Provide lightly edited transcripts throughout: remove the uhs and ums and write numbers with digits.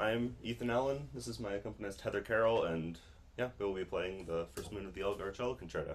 I'm Ethan Allen. This is my accompanist Heather Carroll, and yeah, we'll be playing the first movement of the Elgar Cello Concerto.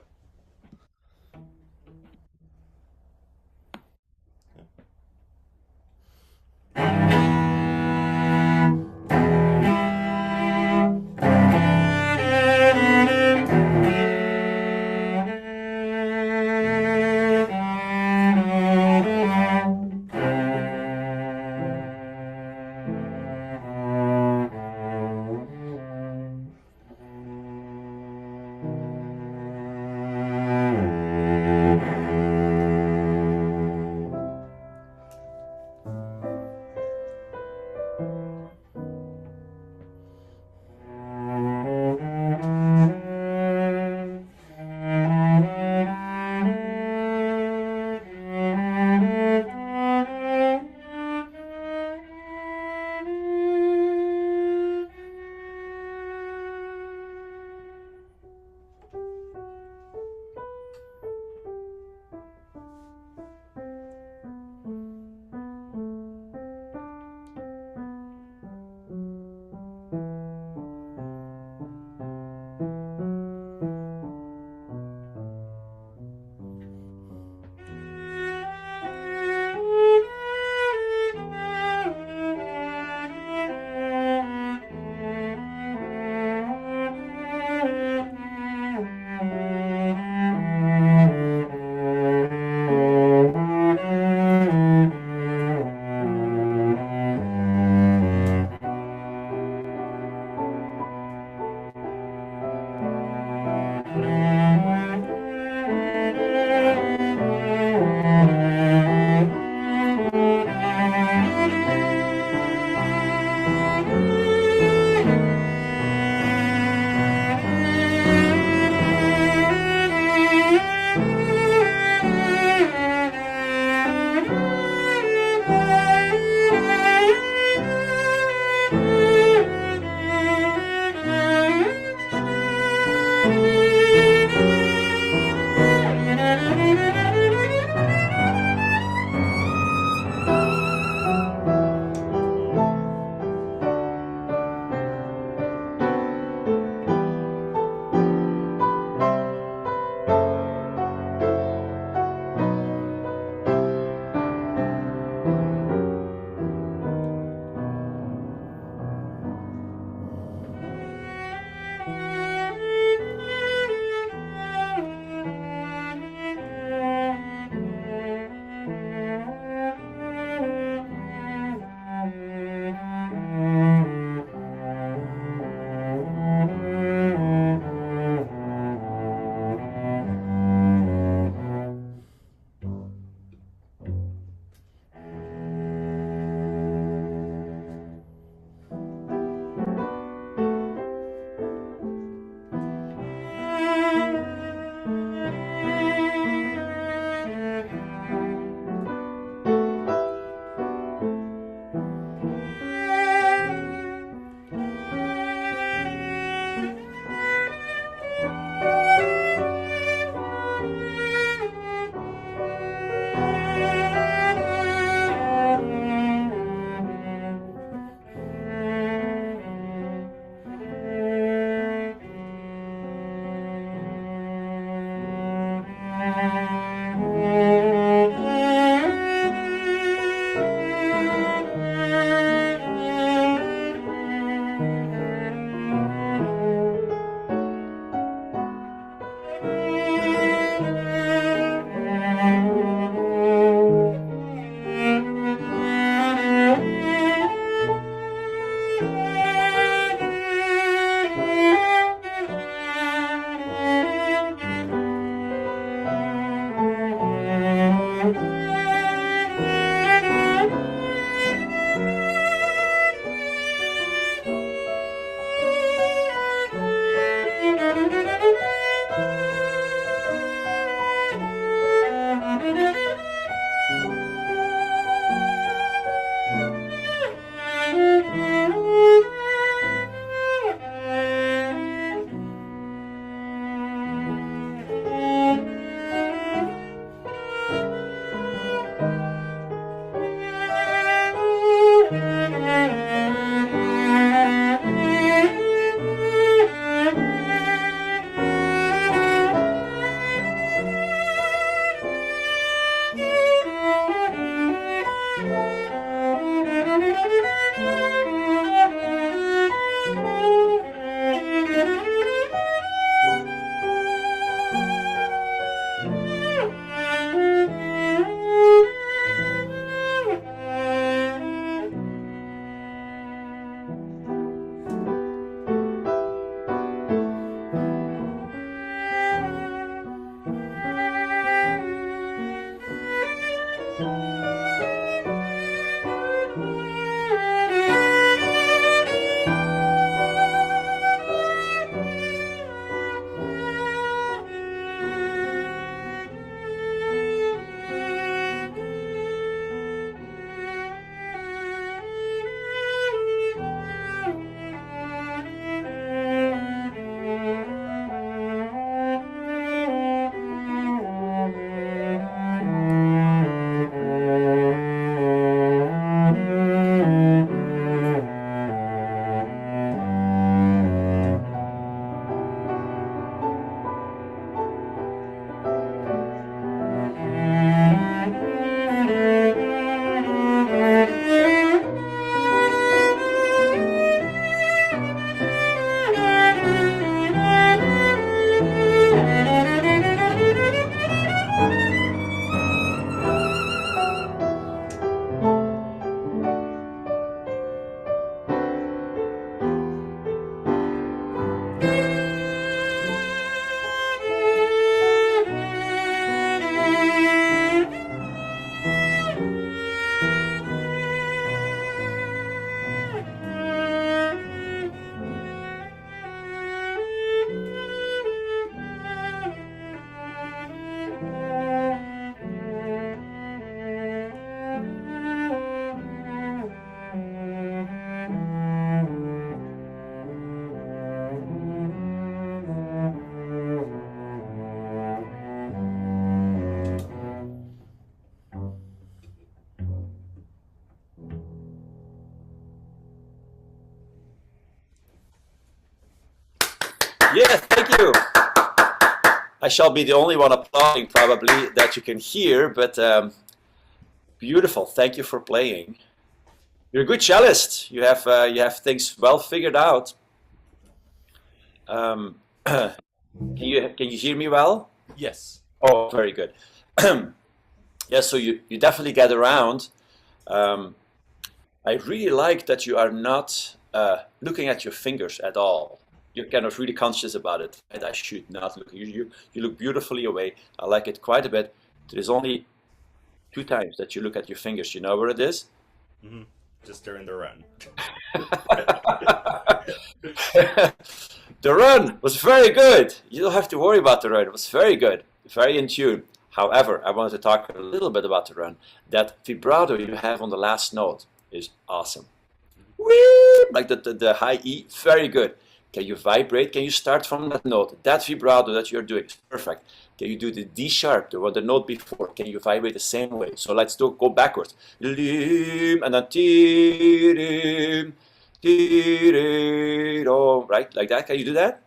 Yeah, thank you. I shall be the only one applauding probably that you can hear, but beautiful. Thank you for playing. You're a good cellist. You have things well figured out. Um, can you hear me well? Yes. Oh, very good. Yeah, so you definitely get around. Um, I really like that you are not looking at your fingers at all. You're kind of really conscious about it. And I should not look. You look beautifully away. I like it quite a bit. There is only two times that you look at your fingers. You know where it is? Hmm. Just during the run. The run was very good. You don't have to worry about the run. It was very good, very in tune. However, I wanted to talk a little bit about the run. That vibrato you have on the last note is awesome. Whee! Like the high E, very good. Can you vibrate? Can you start from that note? That vibrato that you're doing is perfect. Can you do the D sharp, the note before? Can you vibrate the same way? So let's go backwards. And then right? Like that. Can you do that?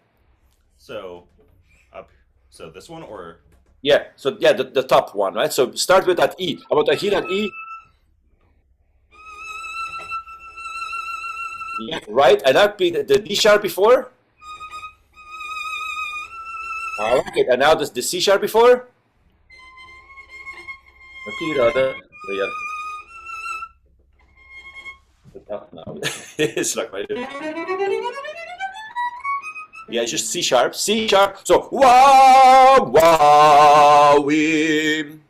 So up. So this one or Yeah. So yeah, the top one, right? So start with that E. I want to hear that E. Yeah, right. And that be the D sharp before. I like it. And now the C sharp before. Yeah, the top now. It's like my. Yeah, it's just C sharp, C sharp. So wow, wow, we.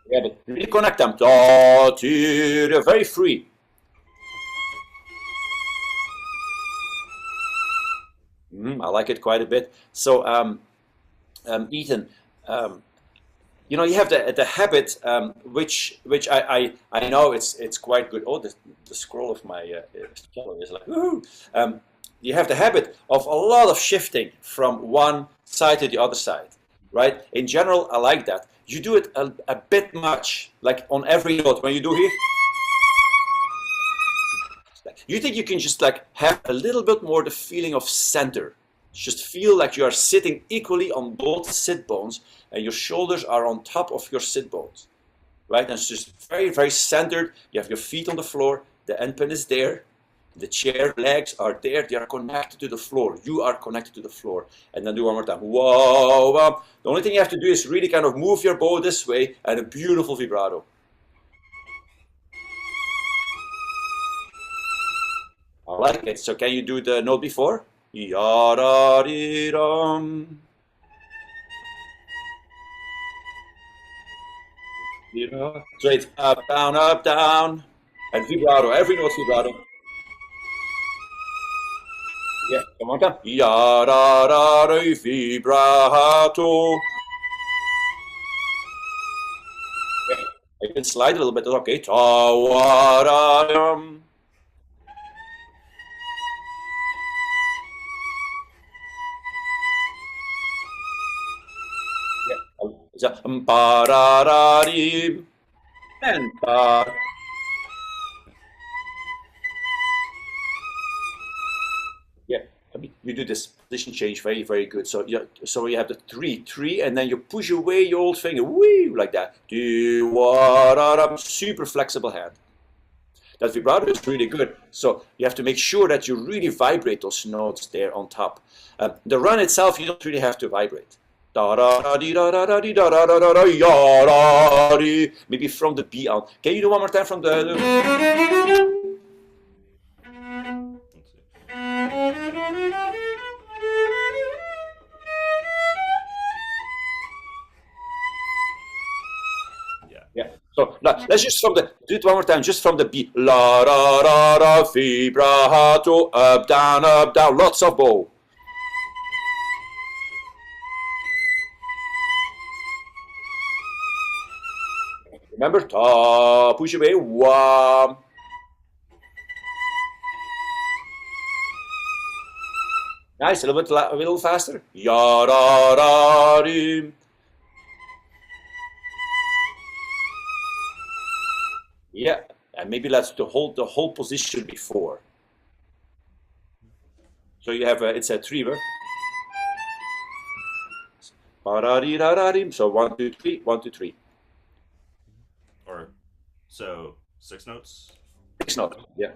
Yeah, but really connect them. Da, ti, da, very free. I like it quite a bit. So, Ethan, um, you know, you have the habit, which I know it's quite good. Oh, the scroll of my cello is like, woohoo! You have the habit of a lot of shifting from one side to the other side, right? In general, I like that. You do it a bit much, like on every note. When you do here, you think you can just like have a little bit more the feeling of center. Just feel like you are sitting equally on both sit bones and your shoulders are on top of your sit bones, right? And it's just very, very centered. You have your feet on the floor, the end pin is there, the chair legs are there, they are connected to the floor. You are connected to the floor. And then do one more time. Whoa, whoa. The only thing you have to do is really kind of move your bow this way and a beautiful vibrato. I like it. So can you do the note before? Ya-da-dee-dum. So it's up, down, and vibrato. Every note vibrato. Yeah, come on, come. Ya-da-da-da, vibrato. Yeah. I can slide a little bit. Okay. Ta-wa-da-dum. It's a ba-da-da-dee. And ba. Yeah, I mean, you do this position change very, very good. So you have the three, and then you push away your old finger, woo, like that. Do what? Super flexible hand. That vibrato is really good. So you have to make sure that you really vibrate those notes there on top. The run itself, you don't really have to vibrate. Da da da dee da da da dee da da da da da ya da dee. Maybe from the B on. Can you do one more time from the yeah. Yeah. So let's just from the do it one more time, just from the B. La da da da vibrato up down, lots of bow. Remember, ta push away, wah. Nice, a little faster. Ya da da dee. Yeah, and maybe let's hold the whole position before. So you have it's a three, right? Ba-da-dee-da-da-dee. So 1, 2, 3, 1, 2, 3. Or so 6 notes. 6 notes. Yeah.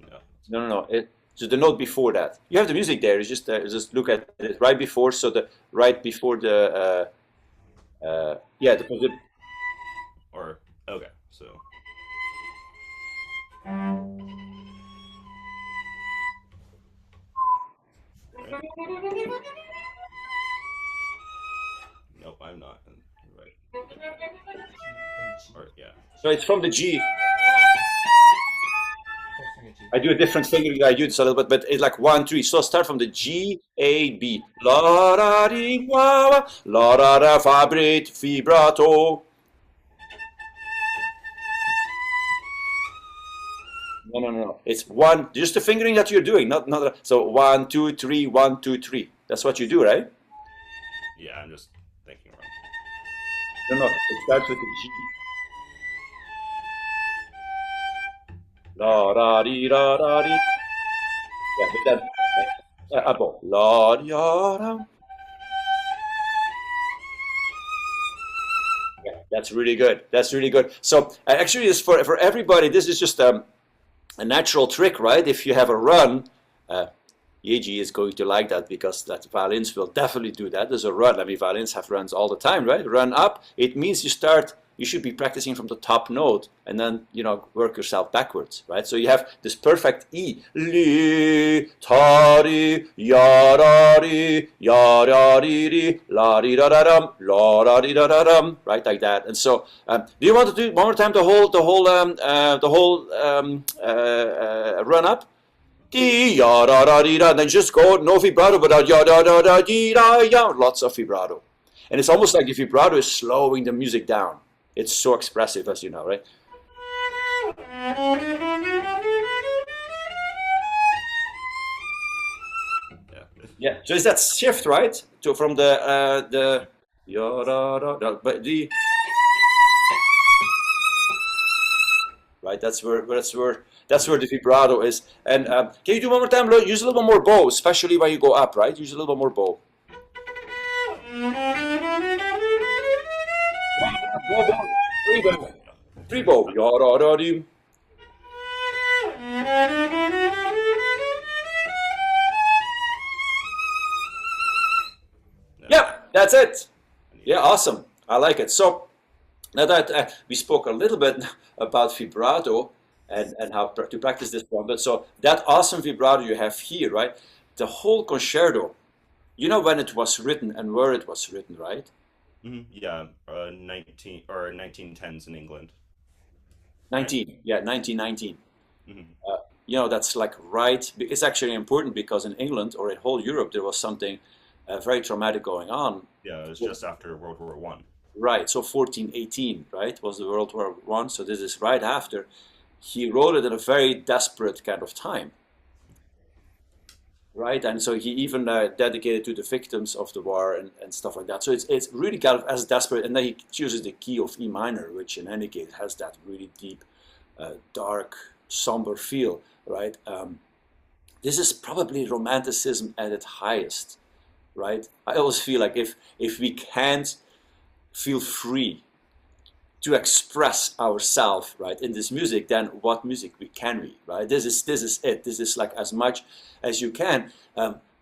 Yeah. No, no, no. So the note before that. You have the music there. It's just look at it right before. So the right before the yeah, the Or okay, so right. Nope, I'm not. Right. Or yeah. so it's from the G. I do a different fingering. I do this a little bit, but it's like 1, 3. So start from the G, A, B. La da di wa, la da da vibrate, vibrato. No, no, no, no. It's one. Just the fingering that you're doing, not. So 1, 2, 3, 1, 2, 3. That's what you do, right? Yeah, I'm just thinking wrong. No, no. It starts with the G. La da di da da di. Yeah, but then up. La di da da. Yeah, that's really good. That's really good. So actually, it's for everybody. This is just a natural trick, right? If you have a run, Yeji is going to like that because that violins will definitely do that. There's a run. I mean, violins have runs all the time, right? Run up. It means you should be practicing from the top note and then, work yourself backwards, right? So you have this perfect E. Li, ta, ri, ya, ra, ri, ya, ra, ri, ri, la, ri, da, da, dum, la, ra, ri, da, da, dum, right? Like that. And so, do you want to do one more time the whole run up? Dee, ya, da, da, dee, da, and then just go, no vibrato, but ya, da, da, da, dee, da, ya, lots of vibrato. And it's almost like the vibrato is slowing the music down. It's so expressive, as you know, right? Yeah. Yeah. So it's that shift, right? From the ya, da, da, da, but the right. That's where the vibrato is. And can you do one more time? Use a little bit more bow, especially when you go up, right? Use a little bit more bow. Three bow. Three bow. Ya, da, da, dee. Yeah, that's it. Yeah, awesome. I like it. So now that we spoke a little bit about vibrato and how to practice this one, but so that awesome vibrato you have here, right? The whole concerto, you know when it was written and where it was written, right? Yeah, 1910s in England, right? 1919. Hmm. That's like right. It's actually important because in England or in whole Europe there was something very traumatic going on. Yeah, it was just after World War One. Right, so 1418, right, was the World War One. So this is right after. He wrote it at a very desperate kind of time, right? And so he even dedicated to the victims of the war and stuff like that. So it's really kind of as desperate. And then he chooses the key of E minor, which in any case has that really deep, dark, somber feel, right? This is probably romanticism at its highest, right? I always feel like if we can't feel free to express ourselves, right, in this music, then what music can we, right? This is it. This is like as much as you can.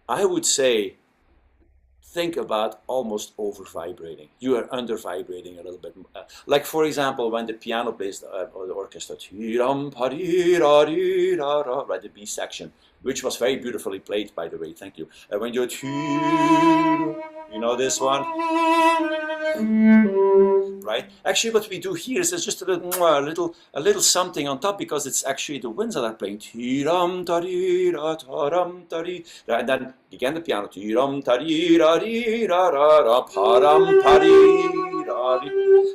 I would say, think about almost over vibrating. You are under vibrating a little bit. Like for example, when the piano plays or the orchestra, right, the B section, which was very beautifully played, by the way. Thank you. When you're, you know this one, right? Actually, what we do here is just a little something on top because it's actually the winds that are playing. And then again the piano.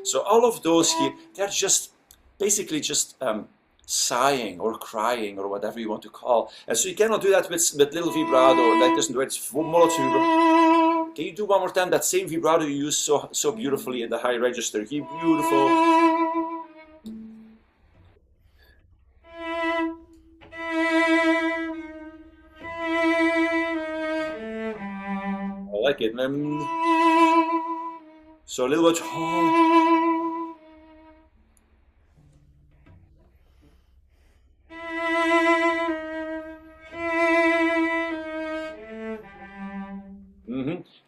So all of those here, they're just basically just sighing or crying or whatever you want to call. And so you cannot do that with little vibrato. That doesn't do it. It's can you do one more time that same vibrato you use so beautifully in the high register? Beautiful. like it. So a little bit.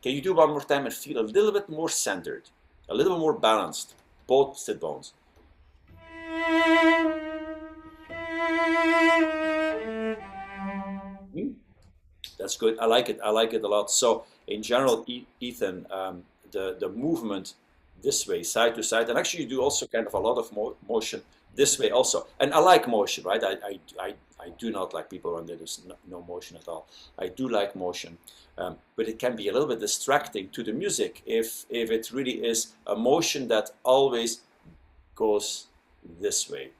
Can you do one more time and feel a little bit more centered, a little bit more balanced, both sit bones? That's good. I like it. I like it a lot. So in general, Ethan, the movement this way, side to side, and actually you do also kind of a lot of motion this way also. And I like motion, right? I do not like people when there's no motion at all. I do like motion, but it can be a little bit distracting to the music if it really is a motion that always goes this way.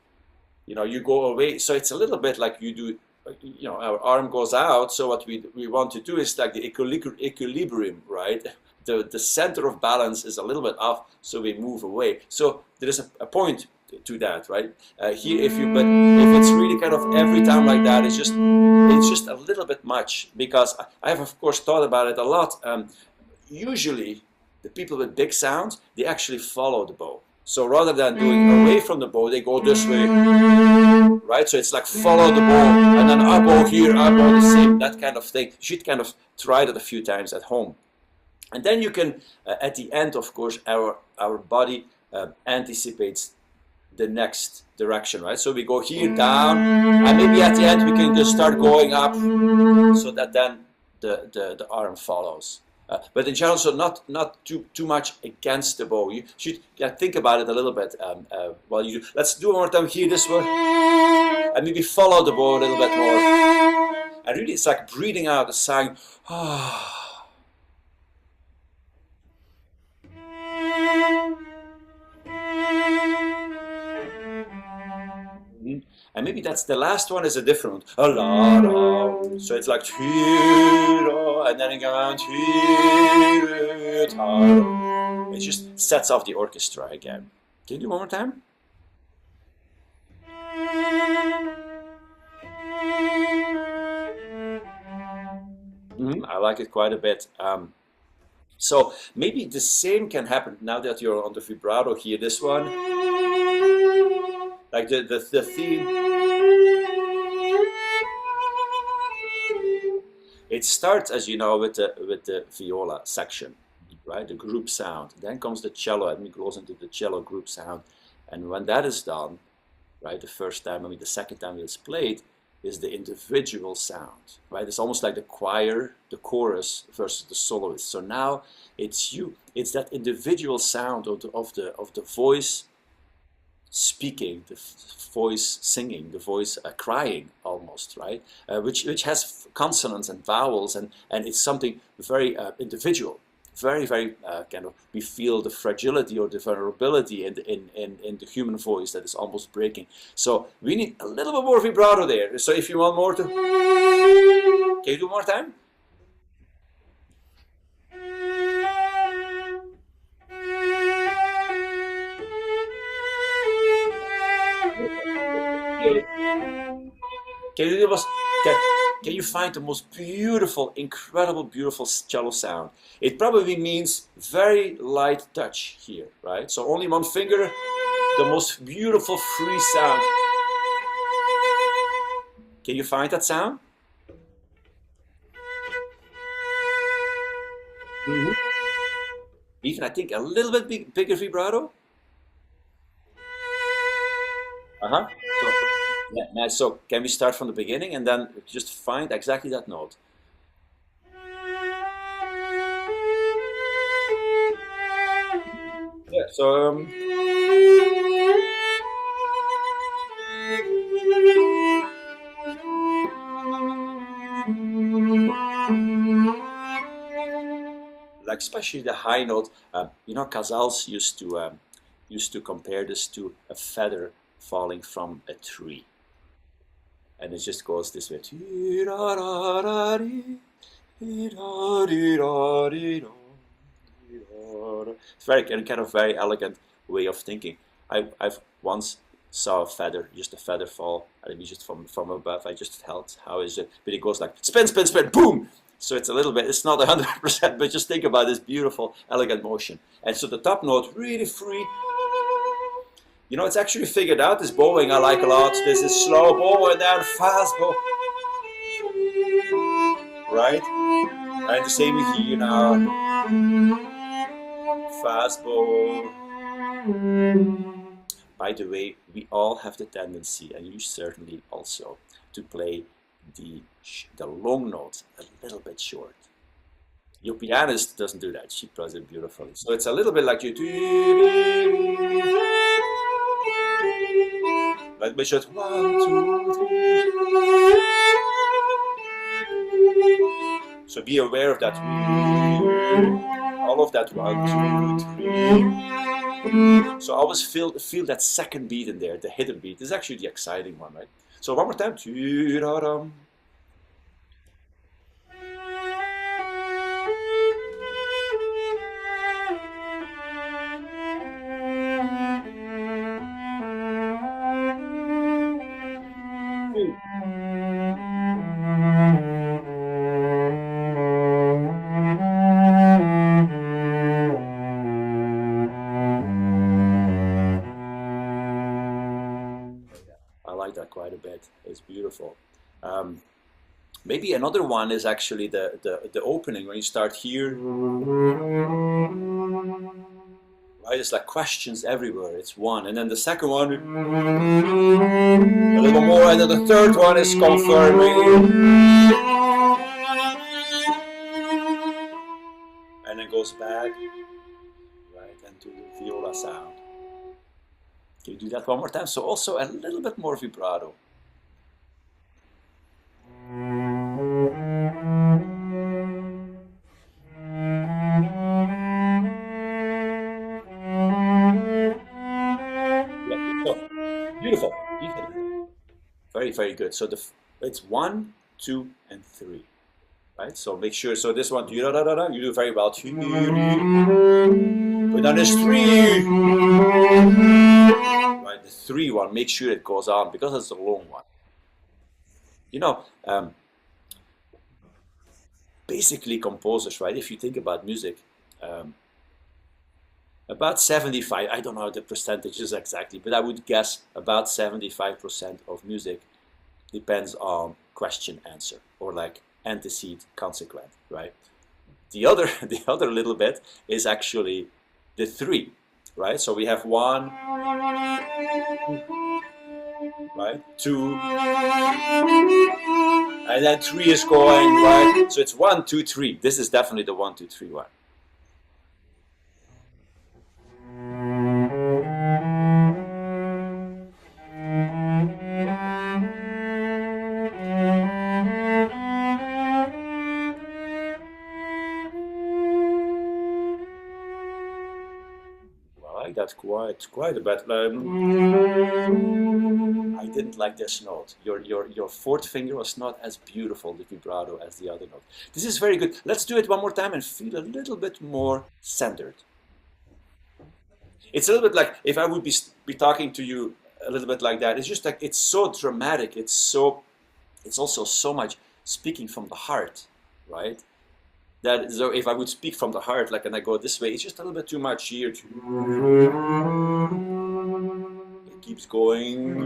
You know, you go away. So it's a little bit like you do. You know, our arm goes out, so what we want to do is like the equilibrium, right? The center of balance is a little bit off, so we move away. So there is a point to that, right? Here, but if it's really kind of every time like that, it's just a little bit much, because I have of course thought about it a lot. Usually, the people with big sounds, they actually follow the bow. So rather than doing away from the bow, they go this way, right? So it's like follow the bow, and then our bow here, our bow the same, that kind of thing. You should kind of try that a few times at home. And then you can, at the end, of course, our body anticipates the next direction, right? So we go here down, and maybe at the end we can just start going up, so that then the arm follows. But in general, so not too much against the bow. You should think about it a little bit while you do. Let's do one more time here, this way, and maybe follow the bow a little bit more. And really, it's like breathing out a sigh. And maybe that's the last one is a different one. So it's like and then again. It just sets off the orchestra again. Can you do one more time? I like it quite a bit. So maybe the same can happen now that you're on the vibrato here. This one, like the theme. It starts, as you know, with the viola section, right? The group sound. Then comes the cello, and it goes into the cello group sound. And when that is done, right, the first time, the second time it's played, is the individual sound, right? It's almost like the choir, the chorus versus the soloist. So now it's you. It's that individual sound of the voice speaking, the voice singing, the voice crying almost, right? Which has consonants and vowels, and it's something very individual. Very, very kind of, we feel the fragility or the vulnerability in the human voice that is almost breaking. So we need a little bit more vibrato there. So if you want more to, can you do more time? Can you can you find the most beautiful, incredible, beautiful cello sound? It probably means very light touch here, right? So only one finger, the most beautiful free sound. Can you find that sound? Even I think a little bit bigger vibrato. So can we start from the beginning and then just find exactly that note? Yeah, so like especially the high note, you know, Casals used to compare this to a feather falling from a tree. And it just goes this way. It's very kind of very elegant way of thinking. I've once saw just a feather fall, and just from above. I just felt how is it, but it goes like spin, spin, spin, boom. So it's a little bit, it's not 100%, but just think about this beautiful, elegant motion. And so the top note, really free. You know, it's actually figured out, this bowing I like a lot. This is slow bow and then fast bow. Right? And the same with here now. Fast bow. By the way, we all have the tendency, and you certainly also, to play the long notes a little bit short. Your pianist doesn't do that. She plays it beautifully. So it's a little bit like you. Like we should 1, 2, 3. So be aware of that. All of that 1, 2, 3. So always feel that second beat in there, the hidden beat. This is actually the exciting one, right? So one more time. I like that quite a bit. It's beautiful. Maybe another one is actually the opening when you start here. Right, it's like questions everywhere. It's one, and then the second one a little more, and then the third one is confirming, and then goes back, right, into the viola sound. Can you do that one more time? So also a little bit more vibrato. Beautiful. Very, very good. So it's 1, 2, and 3. Right? So make sure, so this one, you do very well. But then there's 3. Right, the 3 one, make sure it goes on because it's a long one. You know, basically composers, right? If you think about music, about 75, I don't know the percentages exactly, but I would guess about 75% of music depends on question answer, or like antecedent consequent, right? The other little bit is actually the 3, right? So we have 1, right, 2, and then 3 is going, right? So it's 1, 2, 3. This is definitely the 1, 2, 3 one. That's quite a bit. I didn't like this note. Your fourth finger was not as beautiful, the vibrato, as the other note. This is very good. Let's do it one more time and feel a little bit more centered. It's a little bit like if I would be talking to you a little bit like that. It's just like it's so dramatic. It's also so much speaking from the heart, right? That so if I would speak from the heart, like, and I go this way, it's just a little bit too much here. It keeps going,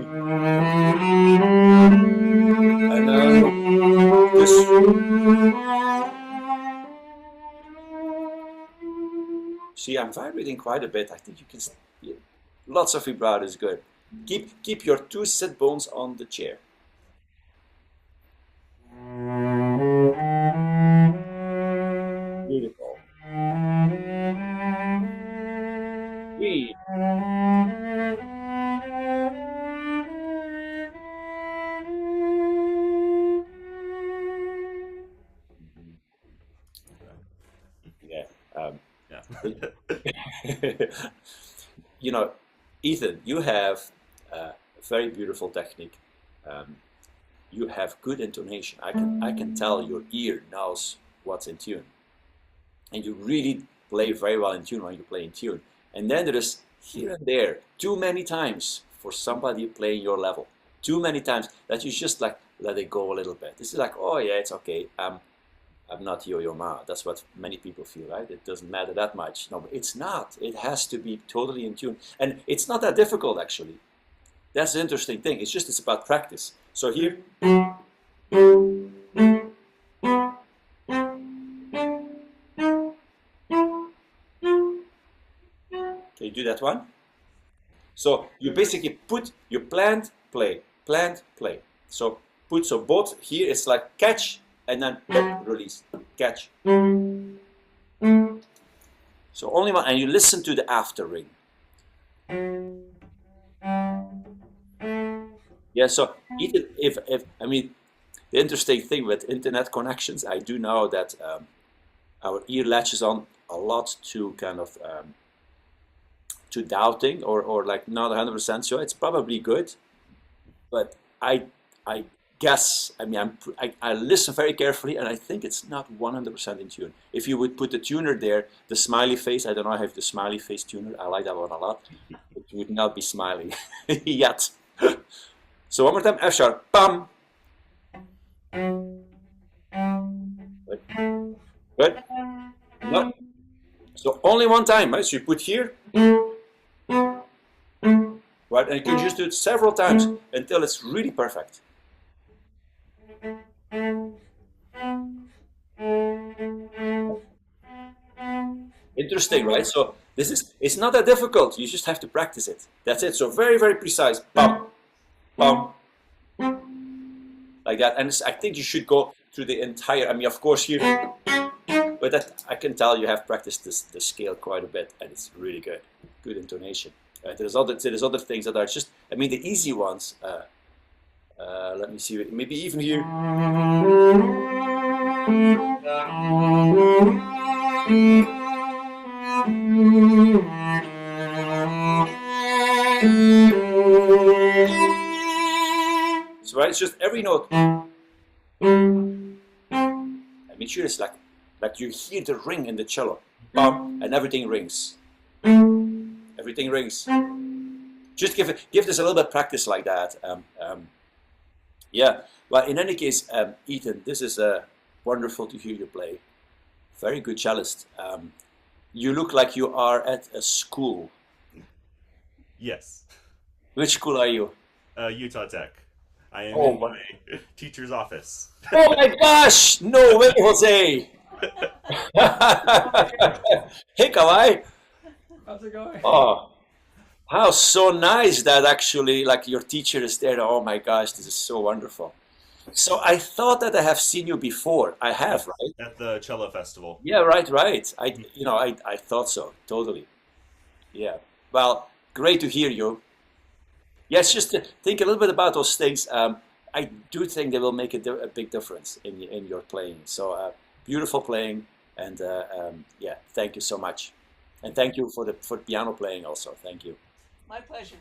and this. See, I'm vibrating quite a bit. I think you can. Yeah, lots of vibrato is good. Keep your 2 sit bones on the chair. Beautiful. 3. Yeah. You know, Ethan, you have a very beautiful technique. You have good intonation. I can tell your ear knows what's in tune. And you really play very well in tune when you play in tune. And then there is here and there, too many times for somebody playing your level, too many times that you just like let it go a little bit. This is like, oh yeah, it's okay. I'm not Yo-Yo Ma. That's what many people feel, right? It doesn't matter that much. No, but it's not. It has to be totally in tune. And it's not that difficult, actually. That's the interesting thing. It's about practice. So here. Can you do that one? So you basically put your plant, play, plant, play. So so both here it's like catch and then release, catch. So only one, and you listen to the after ring. Yeah, so if I mean, the interesting thing with internet connections, I do know that our ear latches on a lot to kind of to doubting or like not 100% sure. It's probably good, but I guess, I mean, I listen very carefully, and I think it's not 100% in tune. If you would put the tuner there, the smiley face, I don't know, I have the smiley face tuner, I like that one a lot. It would not be smiling yet. So one more time, F sharp, bam. Good. Good. No. So only one time, right? So you put here, right? And you can just do it several times until it's really perfect. Interesting, right? So it's not that difficult. You just have to practice it. That's it. So very, very precise. Bum, bum, like that. And I think you should go through the entire, I mean, of course here, but that I can tell you have practiced the scale quite a bit, and it's really good. Good intonation. There's other things that are just, I mean, the easy ones. Let me see, maybe even here. So right, it's just every note. I mean, sure, it's like you hear the ring in the cello, and everything rings. Everything rings. Just give this a little bit of practice like that. Yeah. Well, in any case, Ethan, this is wonderful to hear you play. Very good cellist. You look like you are at a school. Yes. Which school are you? Utah Tech. I am Oh, in my teacher's office. Oh my gosh! No way, Jose! Hey, Kawai! How's it going? Oh, how so nice that actually, like, your teacher is there. Oh my gosh, this is so wonderful. So I thought that I have seen you before. I have, right? At the cello festival. Yeah, right. I thought so, totally. Yeah. Well, great to hear you. Yes, just to think a little bit about those things. I do think they will make a big difference in your playing. So beautiful playing, and yeah, thank you so much, and thank you for the piano playing also. Thank you. My pleasure.